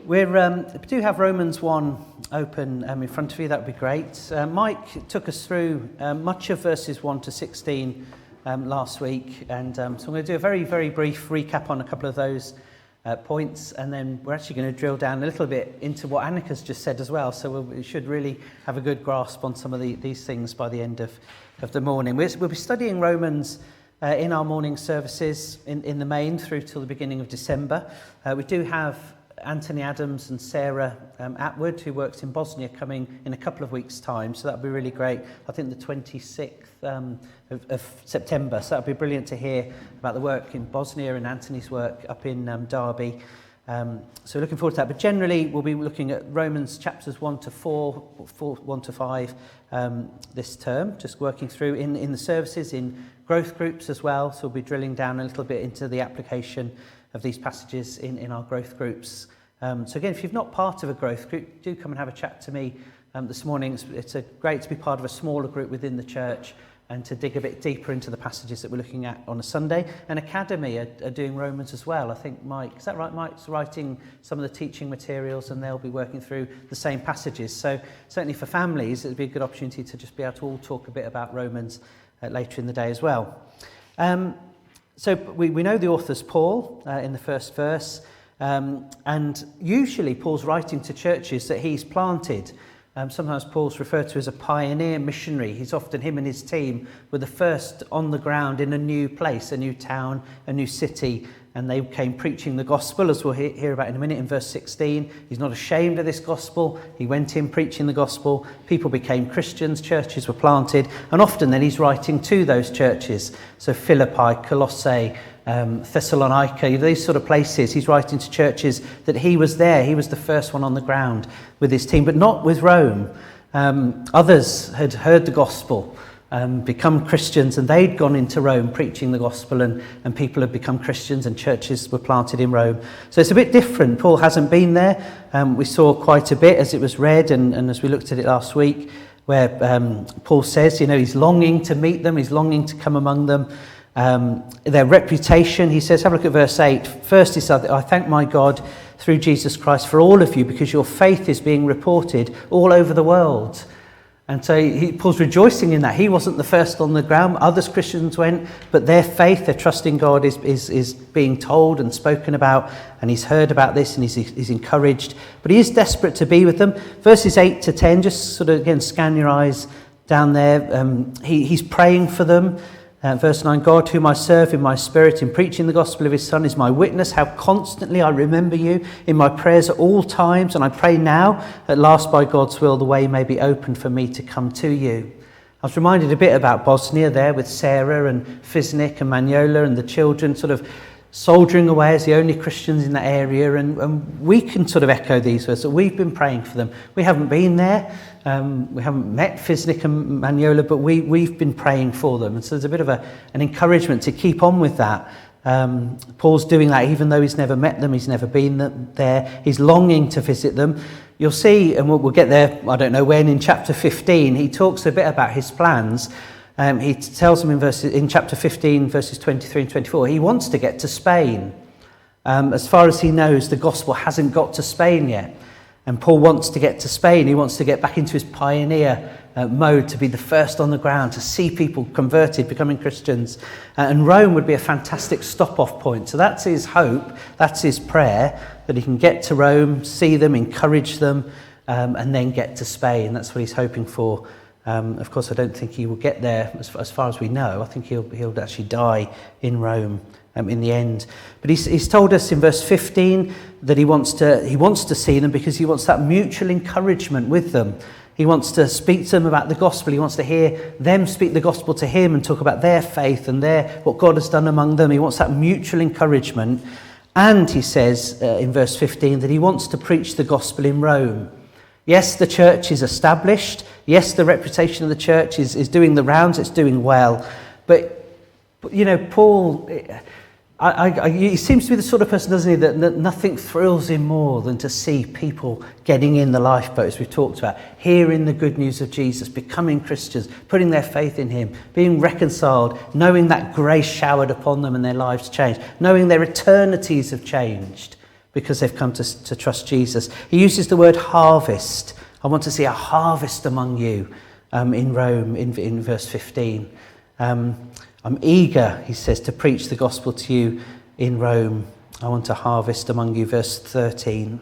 We do have Romans 1 open in front of you. That would be great. Mike took us through much of verses 1 to 16 last week, and so I'm going to do a very, very brief recap on a couple of those points, and then we're actually going to drill down a little bit into what Annika's just said as well, so we should really have a good grasp on some of these things by the end of the morning. We'll be studying Romans in our morning services in the main through till the beginning of December. We do have Anthony Adams and Sarah Atwood, who works in Bosnia, coming in a couple of weeks' time, so that'll be really great. I think the 26th of September, so that'll be brilliant to hear about the work in Bosnia and Anthony's work up in Derby. So we're looking forward to that. But generally, we'll be looking at Romans chapters 1 to 1 to 5 this term, just working through in the services, in growth groups as well. So we'll be drilling down a little bit into the application of these passages in our growth groups. So again, if you've not part of a growth group, do come and have a chat to me this morning. It's great to be part of a smaller group within the church and to dig a bit deeper into the passages that we're looking at on a Sunday. And Academy are doing Romans as well. I think Mike, is that right? Mike's writing some of the teaching materials and they'll be working through the same passages. So certainly for families, it would be a good opportunity to just be able to all talk a bit about Romans later in the day as well. So we know the author's Paul in the first verse, and usually Paul's writing to churches that he's planted. Sometimes Paul's referred to as a pioneer missionary. Him and his team were the first on the ground in a new place, a new town, a new city, and they came preaching the gospel, as we'll hear about in a minute in verse 16. He's not ashamed of this gospel. He went in preaching the gospel. People became Christians, churches were planted, and often then he's writing to those churches. So Philippi, Colossae, Thessalonica, these sort of places. He's writing to churches that he was there. He was the first one on the ground with his team, but not with Rome. Others had heard the gospel, become Christians, and they'd gone into Rome preaching the gospel, and people had become Christians and churches were planted in Rome. So it's a bit different. Paul hasn't been there. We saw quite a bit as it was read and as we looked at it last week, where Paul says, he's longing to meet them, he's longing to come among them. Their reputation, he says, have a look at verse 8. First he said, I thank my God through Jesus Christ for all of you, because your faith is being reported all over the world. And so Paul's rejoicing in that. He wasn't the first on the ground. Others Christians went, but their faith, their trust in God is being told and spoken about, and he's heard about this and he's encouraged. But he is desperate to be with them. Verses 8 to 10, just sort of again scan your eyes down there. He's praying for them. Verse 9, God, whom I serve in my spirit in preaching the gospel of his Son, is my witness, how constantly I remember you in my prayers at all times, and I pray now, at last by God's will, the way may be opened for me to come to you. I was reminded a bit about Bosnia there with Sarah and Fisnik and Maniola and the children sort of soldiering away as the only Christians in that area, and we can sort of echo these words, that we've been praying for them. We haven't been there, we haven't met Fisnik and Maniola, but we've been praying for them, and so there's a bit of an encouragement to keep on with that. Paul's doing that even though he's never met them, he's never been there, he's longing to visit them. You'll see, and we'll get there, I don't know when, in chapter 15, he talks a bit about his plans. He tells them in chapter 15, verses 23 and 24, he wants to get to Spain. As far as he knows, the gospel hasn't got to Spain yet. And Paul wants to get to Spain. He wants to get back into his pioneer mode, to be the first on the ground, to see people converted, becoming Christians. And Rome would be a fantastic stop-off point. So that's his hope, that's his prayer, that he can get to Rome, see them, encourage them, and then get to Spain. That's what he's hoping for. Of course, I don't think he will get there as far as we know. I think he'll actually die in Rome in the end. But he's told us in verse 15 that he wants to see them because he wants that mutual encouragement with them. He wants to speak to them about the gospel. He wants to hear them speak the gospel to him and talk about their faith and what God has done among them. He wants that mutual encouragement. And he says in verse 15 that he wants to preach the gospel in Rome. Yes, the church is established. Yes, the reputation of the church is doing the rounds. It's doing well. But Paul, he seems to be the sort of person, doesn't he, that nothing thrills him more than to see people getting in the lifeboats we've talked about, hearing the good news of Jesus, becoming Christians, putting their faith in him, being reconciled, knowing that grace showered upon them and their lives changed, knowing their eternities have changed because they've come to trust Jesus. He uses the word harvest. I want to see a harvest among you in Rome in verse 15. I'm eager, he says, to preach the gospel to you in Rome. I want to harvest among you, verse 13.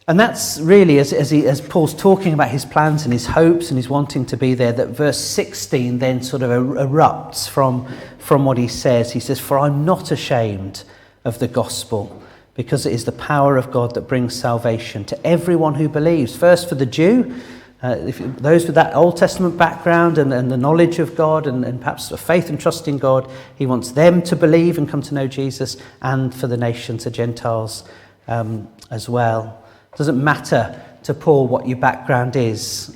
And that's really, as Paul's talking about his plans and his hopes and his wanting to be there, that verse 16 then sort of erupts from what he says. He says, "For I'm not ashamed of the gospel, because it is the power of God that brings salvation to everyone who believes." First for the Jew, those with that Old Testament background and the knowledge of God and perhaps a faith and trust in God, he wants them to believe and come to know Jesus, and for the nations, the Gentiles as well. It doesn't matter to Paul what your background is,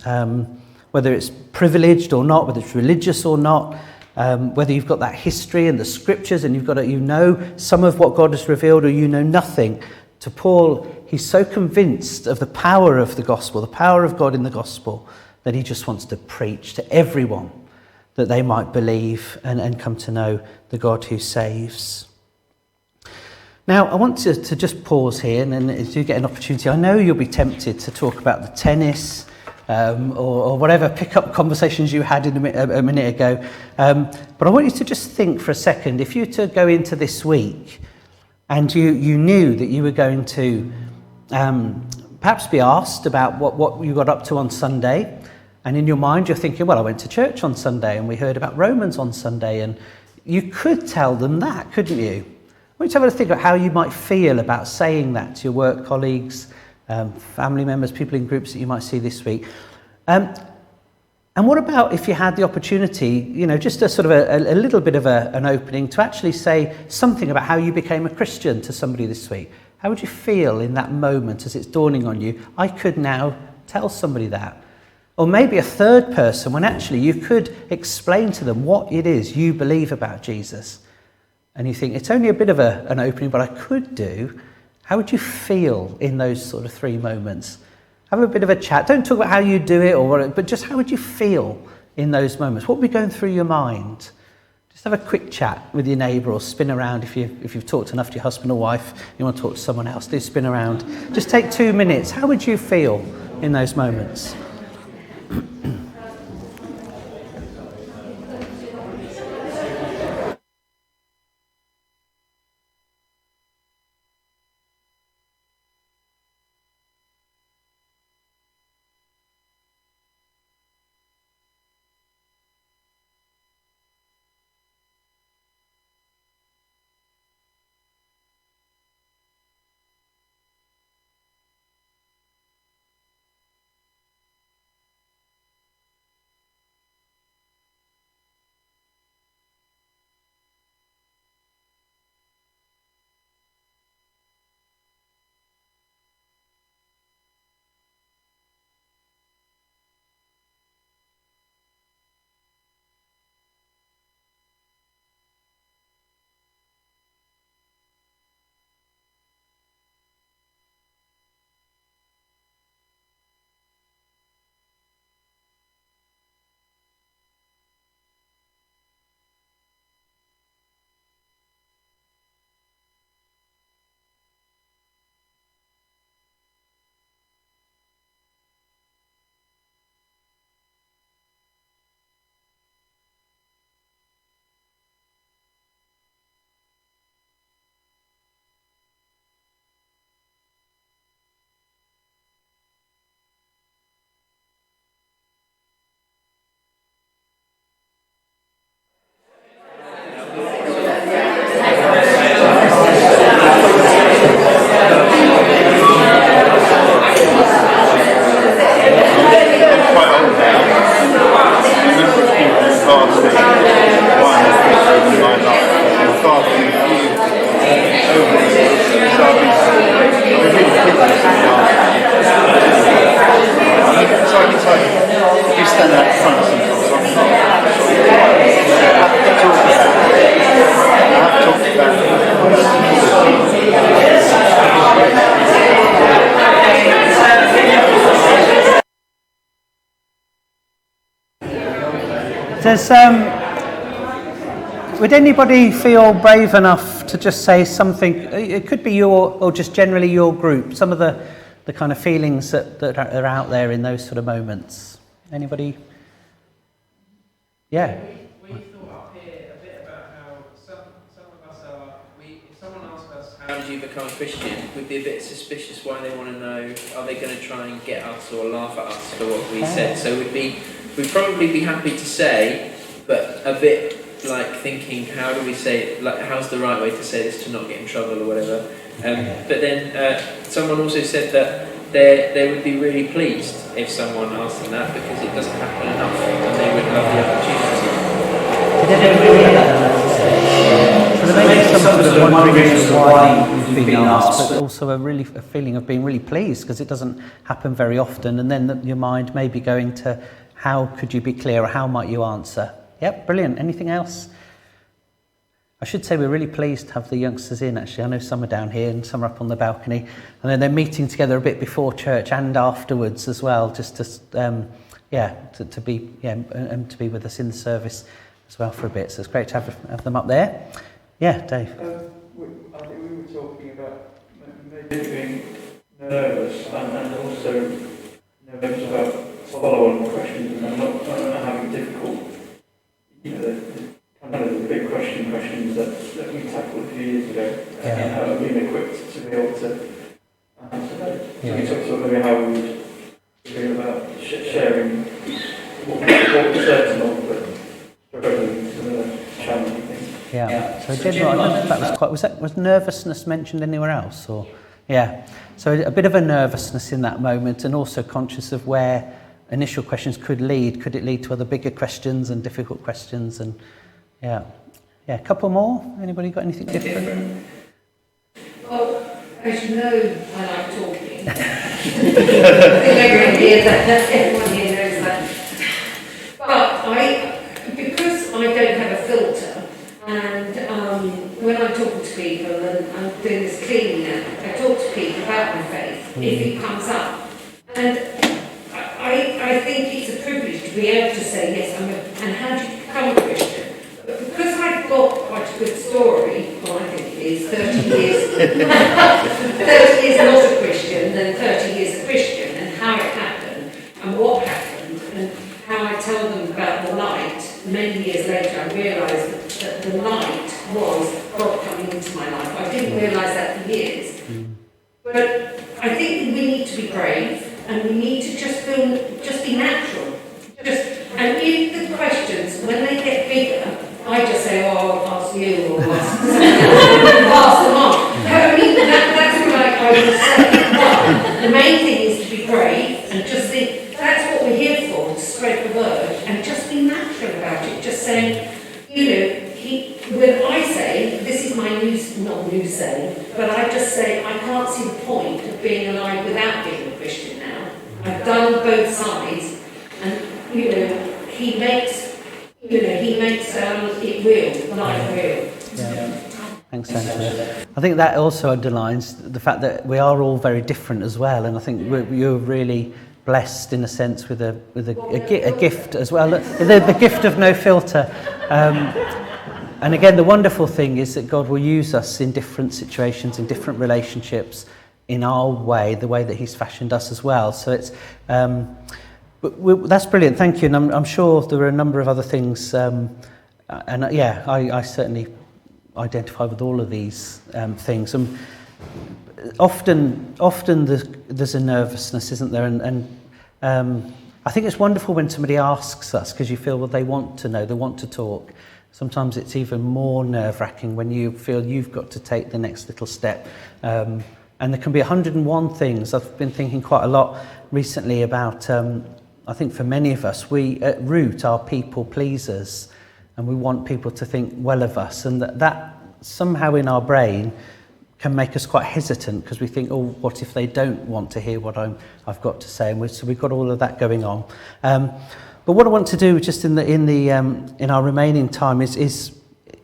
whether it's privileged or not, whether it's religious or not, whether you've got that history and the scriptures and you know some of what God has revealed or you know nothing. To Paul, he's so convinced of the power of the gospel, the power of God in the gospel, that he just wants to preach to everyone that they might believe and come to know the God who saves. Now, I want to just pause here, and then as you get an opportunity, I know you'll be tempted to talk about the tennis or whatever pick-up conversations you had a minute ago. But I want you to just think for a second, if you were to go into this week and you knew that you were going to perhaps be asked about what you got up to on Sunday, and in your mind you're thinking, well, I went to church on Sunday and we heard about Romans on Sunday, and you could tell them that, couldn't you? I want you to have a think about how you might feel about saying that to your work colleagues, family members, people in groups that you might see this week. And what about if you had the opportunity, just a sort of a little bit of an opening to actually say something about how you became a Christian to somebody this week? How would you feel in that moment as it's dawning on you, I could now tell somebody that? Or maybe a third person, when actually you could explain to them what it is you believe about Jesus. And you think, it's only a bit of an opening, but I could do. How would you feel in those sort of three moments? Have a bit of a chat. Don't talk about how you do it, but just how would you feel in those moments? What would be going through your mind? Just have a quick chat with your neighbour, or spin around if you've talked enough to your husband or wife. You want to talk to someone else, do spin around. Just take 2 minutes. How would you feel in those moments? Would anybody feel brave enough to just say something? It could be your, or just generally your group, some of the kind of feelings that are out there in those sort of moments. Anybody? Yeah. We thought up here a bit about how some of us are, if someone asked us, how did you become a Christian, we'd be a bit suspicious why they want to know, are they going to try and get us or laugh at us for what we said? So we'd probably be happy to say, but a bit like thinking, how do we say it, like how's the right way to say this to not get in trouble or whatever. But then someone also said that they would be really pleased if someone asked them that, because it doesn't happen enough and they would love the opportunity. So there may be some sort of wondering as to why you've been asked, but also a feeling of being really pleased because it doesn't happen very often, and then your mind may be going to how could you be clearer, how might you answer. Yep, brilliant. Anything else? I should say we're really pleased to have the youngsters in, actually. I know some are down here and some are up on the balcony. And then they're meeting together a bit before church and afterwards as well, just to be and to be with us in the service as well for a bit. So it's great to have them up there. Yeah, Dave. I think we were talking about maybe being nervous and also nervous about follow-on questions and not having difficult, the big questions that we tackled a few years ago, and being equipped to be able to answer those. So we talked about maybe how we would feel about sharing what we're certain of, but struggling some of the challenging things. Yeah. So general, I don't know if that was nervousness mentioned anywhere else, or so a bit of a nervousness in that moment, and also conscious of where initial questions could lead. Could it lead to other bigger questions and difficult questions? And a couple more. Anybody got anything different? Well, as you know, I like talking. I think everyone here knows that. But because I don't have a filter, and when I'm talking to people, and I'm doing this cleaning now, I talk to people about my faith, if it comes up. And I think it's a privilege to be able to say, yes, and how did you become a Christian? But because I've got quite a good story, well, I think it is, 30 years, 30 years not a Christian, then 30 years a Christian, and how it happened, and what happened, and how I tell them about the light. Many years later, I realised that the light was God coming into my life. I didn't realise that for years. But I think we need to be brave, and we need to just be natural. And if the questions, when they get bigger, I just say, I'll ask you, or ask them on. I mean, that's what I would say. But the main thing is to be brave and just think, that's what we're here for, to spread the word, and just be natural about it. Just saying, when I say, this is my not new saying, but I just say, I can't see the point of being alive without being a Christian now. I've done both sides, and he makes it real, life real. Yeah. Thanks, Angela. I think that also underlines the fact that we are all very different as well, and I think you're really blessed in a sense with a gift as well, the gift of no filter. And again, the wonderful thing is that God will use us in different situations, in different relationships, in our way, the way that He's fashioned us as well. So it's that's brilliant. Thank you. And I'm sure there are a number of other things. I certainly identify with all of these things. And often there's a nervousness, isn't there? And I think it's wonderful when somebody asks us, because you feel, well, they want to know, they want to talk. Sometimes it's even more nerve-wracking when you feel you've got to take the next little step. And there can be 101 things. I've been thinking quite a lot recently about, I think for many of us, we at root are people pleasers, and we want people to think well of us. And that somehow in our brain can make us quite hesitant, because we think, oh, what if they don't want to hear what I've got to say? And so we've got all of that going on. But what I want to do just in our remaining time is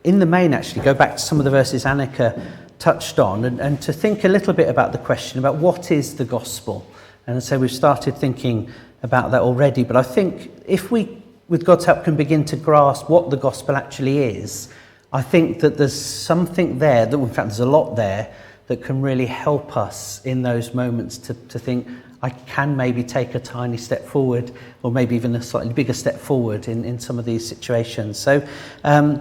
in the main actually go back to some of the verses Annika touched on, and to think a little bit about the question about what is the gospel. And so we've started thinking about that already, but I think if we, with God's help, can begin to grasp what the gospel actually is, I think that there's something there, that in fact there's a lot there, that can really help us in those moments to think, I can maybe take a tiny step forward, or maybe even a slightly bigger step forward in some of these situations. So, so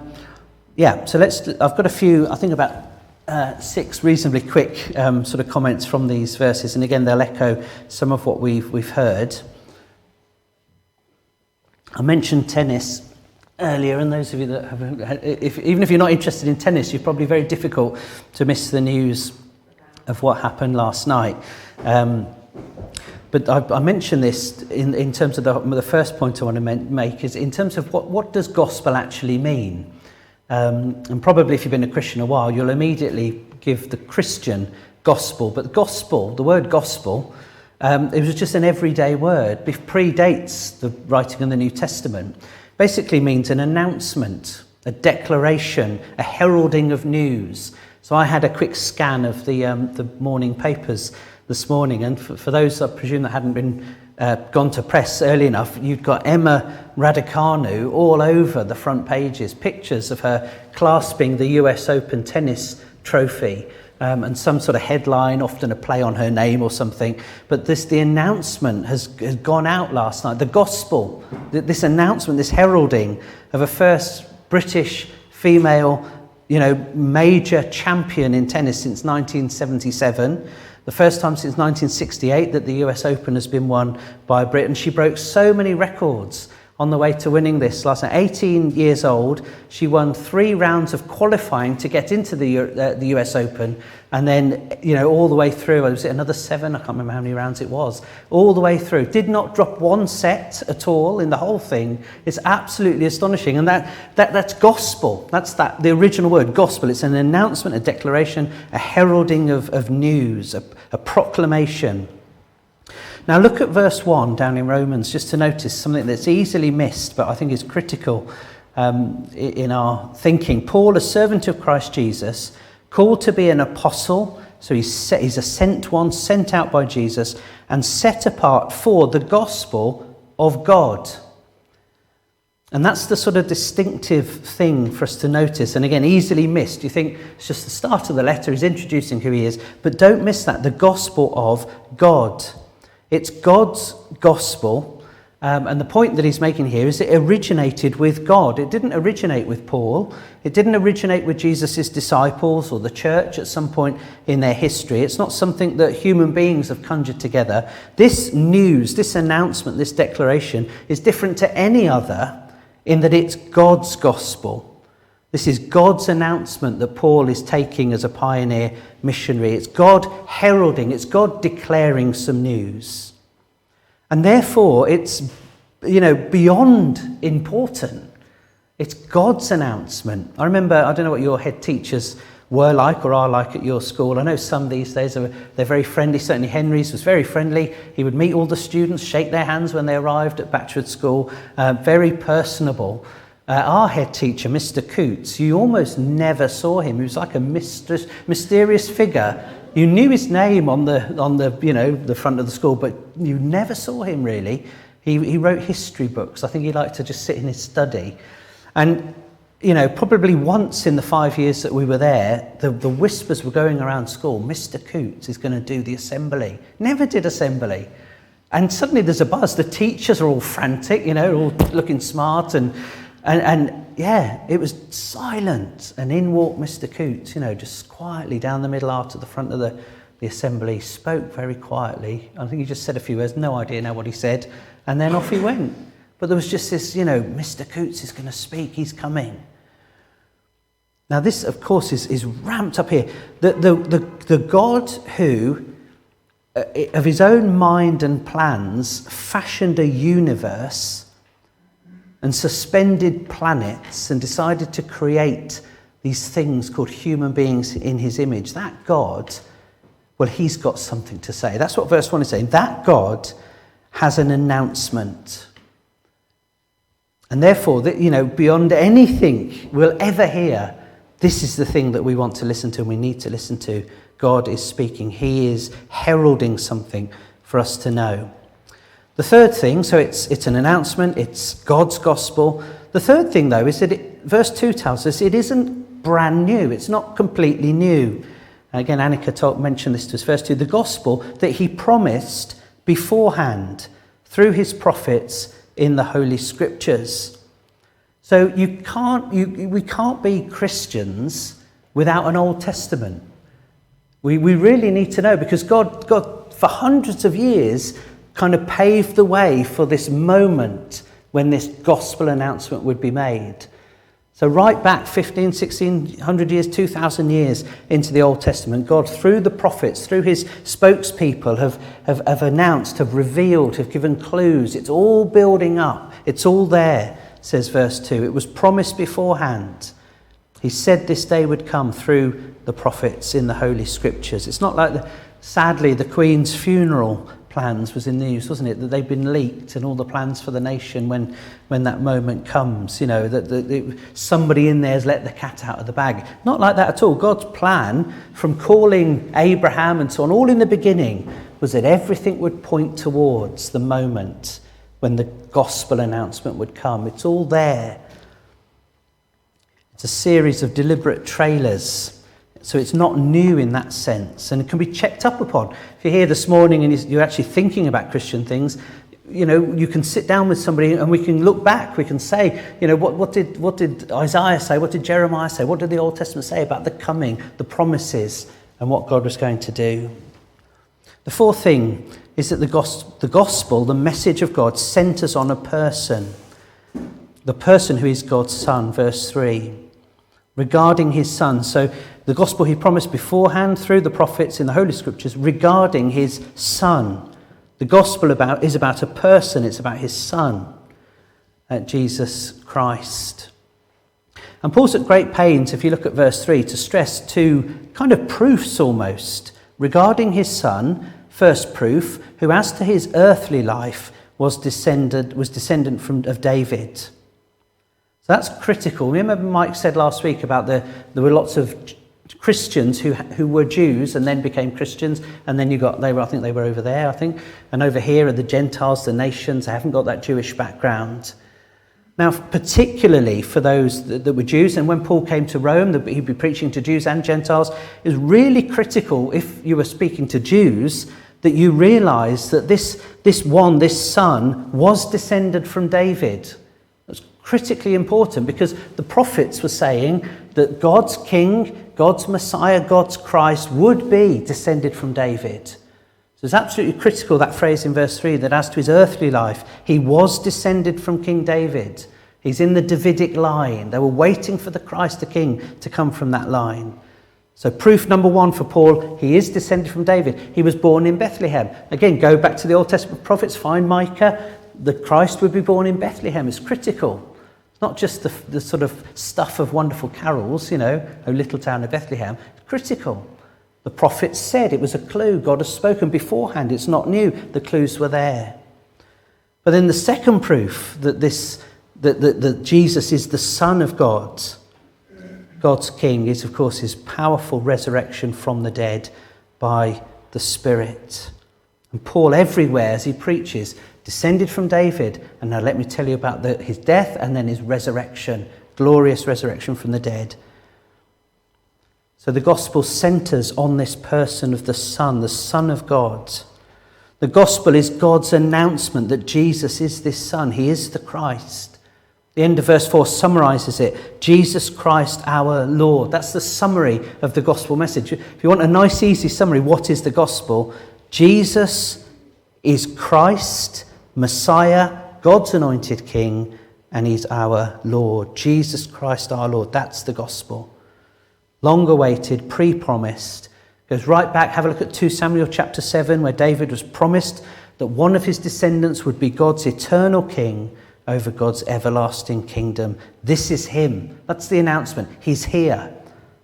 I've got a few, I think about 6 reasonably quick sort of comments from these verses, and again they'll echo some of what we've heard. I mentioned tennis earlier, and those of you that have, even if you're not interested in tennis, you're probably very difficult to miss the news of what happened last night. But I mentioned this in terms of the first point I want to make is in terms of what does gospel actually mean? And probably if you've been a Christian a while, you'll immediately give the Christian gospel. But the word gospel, it was just an everyday word. It predates the writing of the New Testament. Basically means an announcement, a declaration, a heralding of news. So I had a quick scan of the morning papers this morning, and for those I presume that hadn't been gone to press early enough, you'd got Emma Raducanu all over the front pages, pictures of her clasping the US Open tennis trophy, and some sort of headline, often a play on her name or something. But the announcement has gone out last night. The gospel, this announcement, this heralding of a first British female, major champion in tennis since 1977. The first time since 1968 that the US Open has been won by a Brit, and she broke so many records on the way to winning this last night. 18 years old, she won 3 rounds of qualifying to get into the US Open, and then all the way through. Was it another 7? I can't remember how many rounds it was. All the way through, did not drop one set at all in the whole thing. It's absolutely astonishing, and that's gospel. That's the original word, gospel. It's an announcement, a declaration, a heralding of news, a proclamation. Now look at verse 1 down in Romans, just to notice something that's easily missed, but I think is critical in our thinking. Paul, a servant of Christ Jesus, called to be an apostle, so he's a sent one, sent out by Jesus, and set apart for the gospel of God. And that's the sort of distinctive thing for us to notice, and again, easily missed. You think it's just the start of the letter, he's introducing who he is, but don't miss that, the gospel of God. It's God's gospel, and the point that he's making here is it originated with God. It didn't originate with Paul. It didn't originate with Jesus' disciples or the church at some point in their history. It's not something that human beings have conjured together. This news, this announcement, this declaration is different to any other in that it's God's gospel. This is God's announcement that Paul is taking as a pioneer missionary. It's God heralding, it's God declaring some news. And therefore, it's, beyond important. It's God's announcement. I remember, I don't know what your head teachers were like or are like at your school. I know some these days, they're very friendly. Certainly Henry's was very friendly. He would meet all the students, shake their hands when they arrived at Batchford School. Very personable. Our head teacher, Mr. Coots, you almost never saw him. He was like a mysterious figure. You knew his name on the front of the school, but you never saw him really. He wrote history books. I think he liked to just sit in his study. And, probably once in the 5 years that we were there, the whispers were going around school, Mr. Coots is going to do the assembly. Never did assembly. And suddenly there's a buzz. The teachers are all frantic, all looking smart and it was silent, and in walked Mr. Coots, just quietly down the middle arch at the front of the assembly, spoke very quietly. I think he just said a few words, no idea now what he said, and then off he went. But there was just this, Mr. Coots is going to speak, he's coming. Now this, of course, is ramped up here. The God who, of his own mind and plans, fashioned a universe and suspended planets and decided to create these things called human beings in his image, that God, well, he's got something to say. That's what verse 1 is saying. That God has an announcement. And therefore, beyond anything we'll ever hear, this is the thing that we want to listen to and we need to listen to. God is speaking. He is heralding something for us to know. The third thing, so it's an announcement, it's God's gospel. The third thing, though, is that verse 2 tells us it isn't brand new. It's not completely new. Again, Annika mentioned this to us. Verse 2, the gospel that he promised beforehand through his prophets in the Holy Scriptures. So we can't be Christians without an Old Testament. We really need to know, because God for hundreds of years kind of paved the way for this moment when this gospel announcement would be made. So right back 15, 1600 years, 2,000 years into the Old Testament, God, through the prophets, through his spokespeople, have announced, have revealed, have given clues. It's all building up. It's all there, says verse 2. It was promised beforehand. He said this day would come through the prophets in the Holy Scriptures. It's not like, sadly, the Queen's funeral plans was in the news, wasn't it? That they've been leaked, and all the plans for the nation when that moment comes, that somebody in there has let the cat out of the bag. Not like that at all. God's plan from calling Abraham and so on, all in the beginning, was that everything would point towards the moment when the gospel announcement would come. It's all there. It's a series of deliberate trailers. So it's not new in that sense, and it can be checked up upon. If you're here this morning and you're actually thinking about Christian things, you can sit down with somebody and we can look back. We can say, what did Isaiah say? What did Jeremiah say? What did the Old Testament say about the coming, the promises, and what God was going to do? The fourth thing is that the gospel, the message of God, centres on a person. The person who is God's Son, verse 3. Regarding his Son. So the gospel he promised beforehand through the prophets in the Holy Scriptures regarding his Son. The gospel is about a person. It's about his Son, Jesus Christ. And Paul's at great pains, if you look at verse 3, to stress two kind of proofs almost. Regarding his Son, first proof, who as to his earthly life was descendant of David. So that's critical. Remember Mike said last week about there were lots of Christians who were Jews and then became Christians, and then I think they were over there, and over here are the Gentiles, the nations. They haven't got that Jewish background. Now, particularly for those that were Jews, and when Paul came to Rome, he'd be preaching to Jews and Gentiles, it was really critical, if you were speaking to Jews, that you realise that this Son was descended from David. That's critically important, because the prophets were saying that God's King, God's Messiah, God's Christ would be descended from David. So it's absolutely critical, that phrase in verse 3, that as to his earthly life, he was descended from King David. He's in the Davidic line. They were waiting for the Christ the King to come from that line. So proof number one for Paul, he is descended from David. He was born in Bethlehem. Again, go back to the Old Testament prophets, find Micah. The Christ would be born in Bethlehem. It's critical. It's not just the sort of stuff of wonderful carols, O little town of Bethlehem. It's critical. The prophets said it was a clue. God has spoken beforehand. It's not new. The clues were there. But then the second proof that that Jesus is the Son of God, God's King, is of course his powerful resurrection from the dead by the Spirit. And Paul everywhere as he preaches, descended from David, and now let me tell you about his death and then his resurrection, glorious resurrection from the dead. So the gospel centres on this person of the Son of God. The gospel is God's announcement that Jesus is this Son. He is the Christ. The end of verse 4 summarises it. Jesus Christ our Lord. That's the summary of the gospel message. If you want a nice, easy summary, what is the gospel? Jesus is Christ, Messiah, God's anointed King, and he's our Lord. Jesus Christ our Lord. That's the gospel. Long awaited, pre-promised. Goes right back, have a look at 2 Samuel chapter 7, where David was promised that one of his descendants would be God's eternal king over God's everlasting kingdom. This is him. That's the announcement. He's here.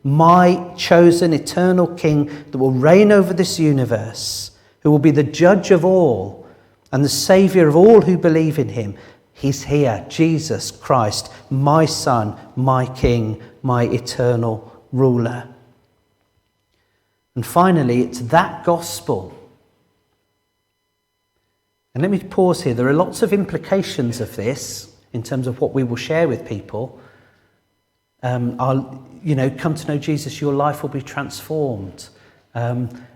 My chosen eternal king that will reign over this universe, who will be the judge of all and the saviour of all who believe in him. He's here. Jesus Christ, my Son, my King, my eternal ruler. And finally, it's that gospel. And let me pause here. There are lots of implications of this in terms of what we will share with people. come to know Jesus, your life will be transformed.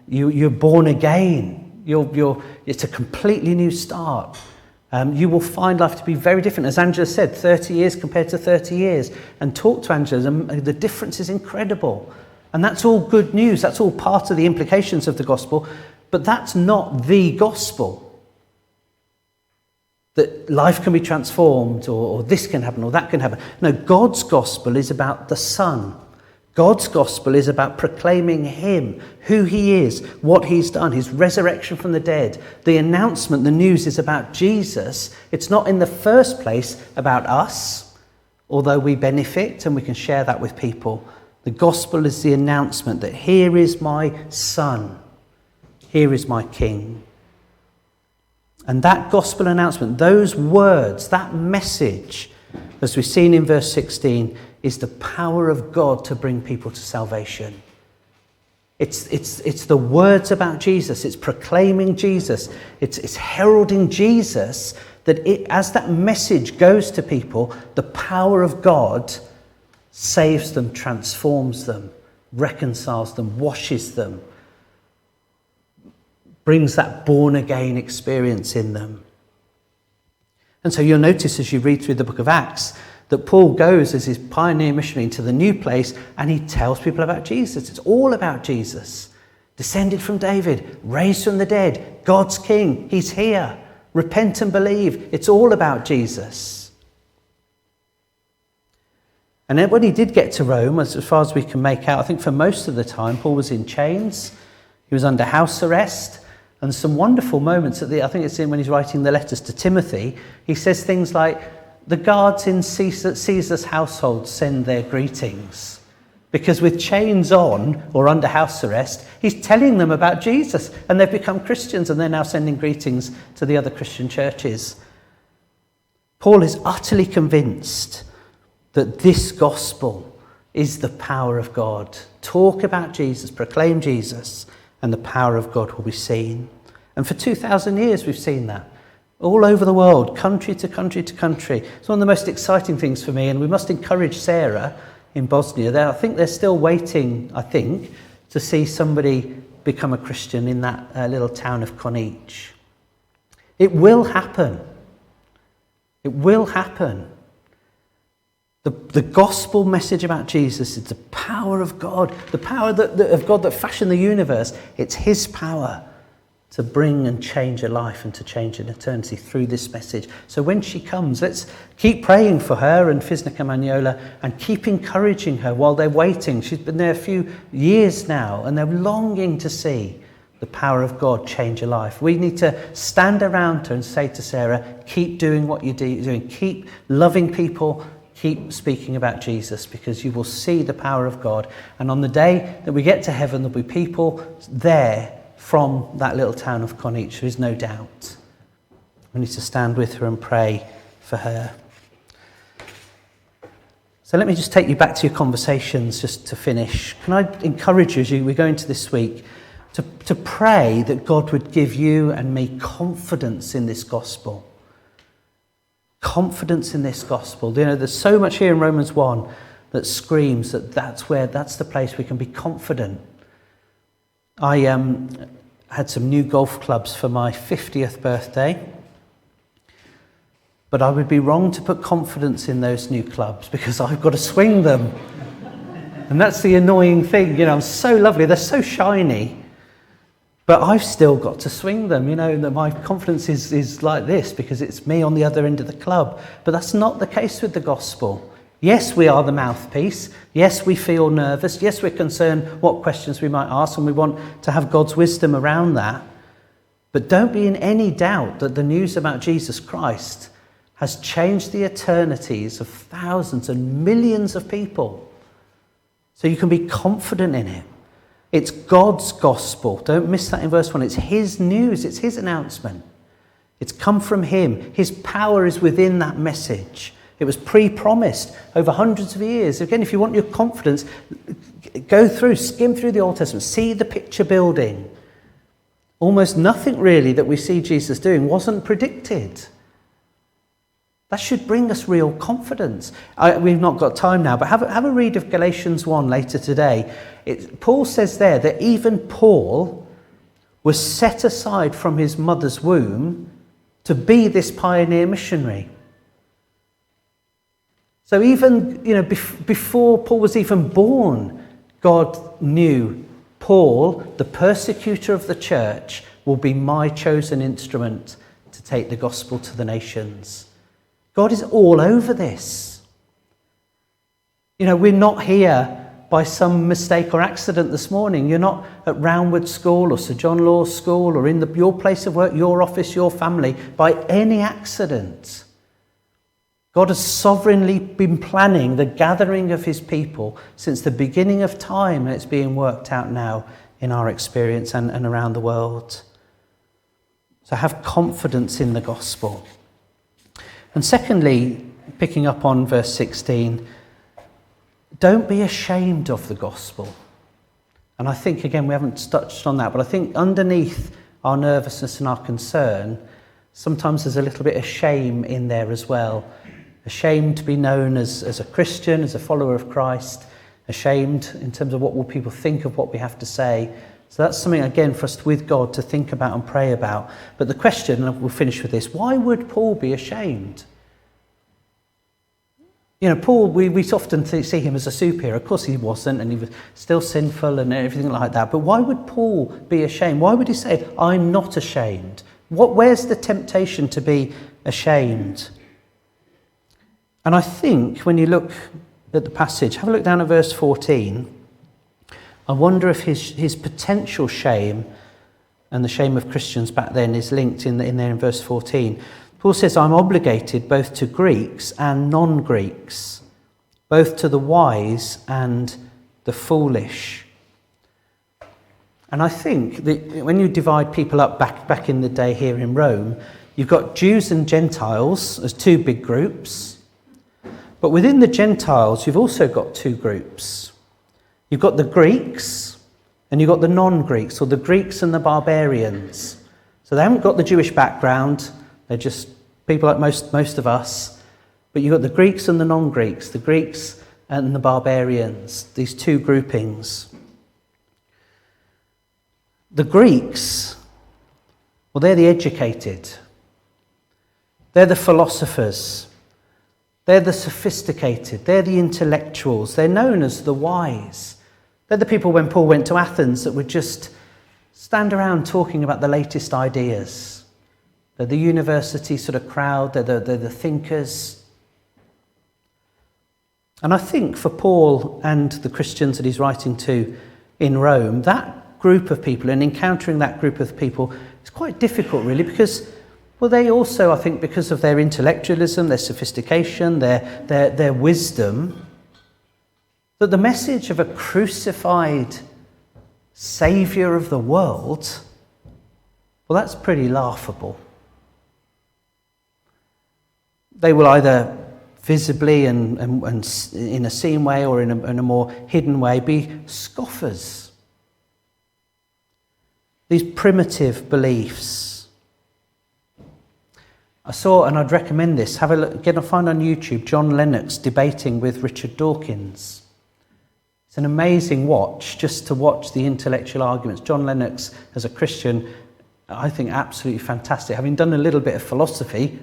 You're born again. It's a completely new start. You will find life to be very different. As Angela said, 30 years compared to 30 years. And talk to Angela, the difference is incredible. And that's all good news. That's all part of the implications of the gospel. But that's not the gospel. That life can be transformed, or this can happen, or that can happen. No, God's gospel is about the Son. God's gospel is about proclaiming him, who he is, what he's done, his resurrection from the dead. The announcement, the news is about Jesus. It's not in the first place about us, although we benefit and we can share that with people. The gospel is the announcement that here is my Son, here is my King. And that gospel announcement, those words, that message, as we've seen in verse 16, is the power of God to bring people to salvation. It's the words about Jesus. It's proclaiming Jesus. It's heralding Jesus, that as that message goes to people, the power of God saves them, transforms them, reconciles them, washes them, brings that born-again experience in them. And so you'll notice as you read through the book of Acts that Paul goes as his pioneer missionary to the new place and he tells people about Jesus. It's all about Jesus. Descended from David, raised from the dead, God's King, he's here. Repent and believe. It's all about Jesus. And then when he did get to Rome, as far as we can make out, I think for most of the time, Paul was in chains. He was under house arrest. And some wonderful moments I think it's in when he's writing the letters to Timothy, he says things like, the guards in Caesar's household send their greetings. Because with chains on or under house arrest, he's telling them about Jesus and they've become Christians and they're now sending greetings to the other Christian churches. Paul is utterly convinced that this gospel is the power of God. Talk about Jesus, proclaim Jesus, and the power of God will be seen. And for 2,000 years we've seen that. All over the world, country to country to country. It's one of the most exciting things for me, and we must encourage Sarah in Bosnia. I think they're still waiting, to see somebody become a Christian in that little town of Konic. It will happen. It will happen. The gospel message about Jesus is the power of God, the power of God that fashioned the universe. It's his power to bring and change a life and to change an eternity through this message. So when she comes, let's keep praying for her and Fisnika Maniola and keep encouraging her while they're waiting. She's been there a few years now and they're longing to see the power of God change a life. We need to stand around her and say to Sarah, keep doing what you're doing, keep loving people, keep speaking about Jesus, because you will see the power of God. And on the day that we get to heaven, there'll be people there from that little town of Konic, there is no doubt. We need to stand with her and pray for her. So let me just take you back to your conversations just to finish. Can I encourage you as we go into this week to pray that God would give you and me confidence in this gospel. Confidence in this gospel. There's so much here in Romans 1 that screams that's the place we can be confident. I had some new golf clubs for my 50th birthday, but I would be wrong to put confidence in those new clubs because I've got to swing them. And that's the annoying thing, I'm so lovely, they're so shiny, but I've still got to swing them, that my confidence is like this because it's me on the other end of the club. But that's not the case with the gospel. Yes, we are the mouthpiece. Yes, we feel nervous. Yes, we're concerned what questions we might ask, and we want to have God's wisdom around that. But don't be in any doubt that the news about Jesus Christ has changed the eternities of thousands and millions of people. So you can be confident in it. It's God's gospel. Don't miss that in verse 1. It's his news. It's his announcement. It's come from him. His power is within that message. It was pre-promised over hundreds of years. Again, if you want your confidence, skim through the Old Testament, see the picture building. Almost nothing really that we see Jesus doing wasn't predicted. That should bring us real confidence. We've not got time now, but have a read of Galatians 1 later today. Paul says there that even Paul was set aside from his mother's womb to be this pioneer missionary. So even, before Paul was even born, God knew Paul, the persecutor of the church, will be my chosen instrument to take the gospel to the nations. God is all over this. We're not here by some mistake or accident this morning. You're not at Roundwood School or Sir John Law's School or in your place of work, your office, your family, by any accident. God has sovereignly been planning the gathering of his people since the beginning of time, and it's being worked out now in our experience and around the world. So have confidence in the gospel. And secondly, picking up on verse 16, don't be ashamed of the gospel. And I think, again, we haven't touched on that, but I think underneath our nervousness and our concern, sometimes there's a little bit of shame in there as well. Ashamed to be known as a Christian, as a follower of Christ. Ashamed in terms of what will people think of what we have to say. So that's something, again, for us with God to think about and pray about. But the question, and we'll finish with this, why would Paul be ashamed? Paul, we often see him as a superhero. Of course he wasn't, and he was still sinful and everything like that. But why would Paul be ashamed? Why would he say, I'm not ashamed? Where's the temptation to be ashamed? And I think when you look at the passage, have a look down at verse 14. I wonder if his potential shame and the shame of Christians back then is linked in there in verse 14. Paul says, I'm obligated both to Greeks and non-Greeks, both to the wise and the foolish. And I think that when you divide people up back in the day here in Rome, you've got Jews and Gentiles as two big groups. But within the Gentiles, you've also got two groups. You've got the Greeks and you've got the non-Greeks, or the Greeks and the barbarians. So they haven't got the Jewish background. They're just people like most of us. But you've got the Greeks and the non-Greeks, the Greeks and the barbarians, these two groupings. The Greeks, well, they're the educated. They're the philosophers. They're the sophisticated. They're the intellectuals. They're known as the wise. They're the people when Paul went to Athens that would just stand around talking about the latest ideas. They're the university sort of crowd. They're the thinkers. And I think for Paul and the Christians that he's writing to in Rome, that group of people and encountering that group of people is quite difficult, really, because, well, they also, I think, because of their intellectualism, their sophistication, their wisdom, that the message of a crucified saviour of the world, well, that's pretty laughable. They will either visibly and in a seen way or in a more hidden way be scoffers. These primitive beliefs. I saw, and I'd recommend this, have a look, find on YouTube, John Lennox debating with Richard Dawkins. It's an amazing watch, just to watch the intellectual arguments. John Lennox, as a Christian, I think absolutely fantastic. Having done a little bit of philosophy,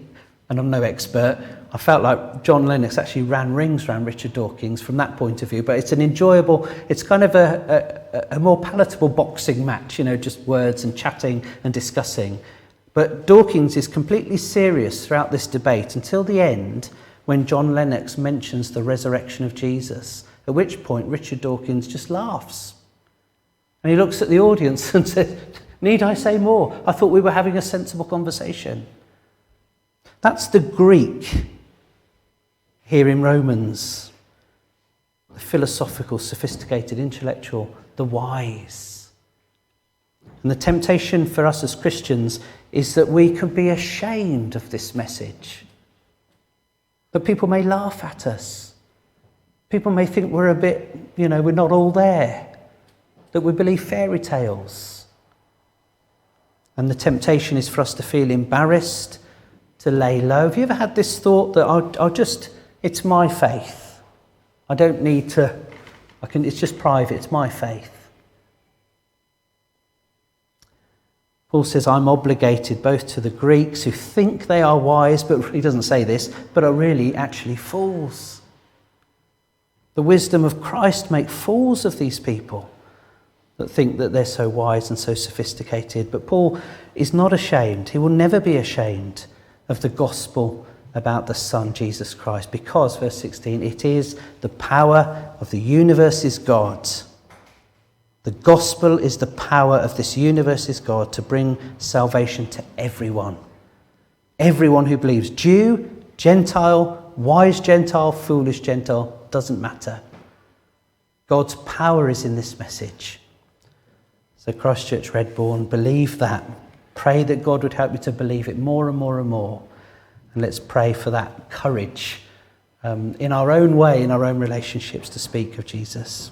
and I'm no expert, I felt like John Lennox actually ran rings around Richard Dawkins from that point of view. But it's an enjoyable, it's kind of a more palatable boxing match, just words and chatting and discussing. But Dawkins is completely serious throughout this debate until the end, when John Lennox mentions the resurrection of Jesus, at which point Richard Dawkins just laughs. And he looks at the audience and says, need I say more? I thought we were having a sensible conversation. That's the Greek here in Romans. The philosophical, sophisticated, intellectual, the wise. And the temptation for us as Christians is that we can be ashamed of this message. That people may laugh at us. People may think we're a bit, we're not all there. That we believe fairy tales. And the temptation is for us to feel embarrassed, to lay low? Have you ever had this thought that it's my faith. I don't need to, it's just private, it's my faith. Paul says, I'm obligated both to the Greeks who think they are wise, but he doesn't say this, but are really actually fools. The wisdom of Christ makes fools of these people that think that they're so wise and so sophisticated. But Paul is not ashamed. He will never be ashamed of the gospel about the Son, Jesus Christ, because, verse 16, it is the power of the universe's God. The gospel is the power of this universe's God to bring salvation to everyone. Everyone who believes, Jew, Gentile, wise Gentile, foolish Gentile, doesn't matter. God's power is in this message. So Christchurch Redbourne, believe that. Pray that God would help you to believe it more and more and more. And let's pray for that courage in our own way, in our own relationships, to speak of Jesus.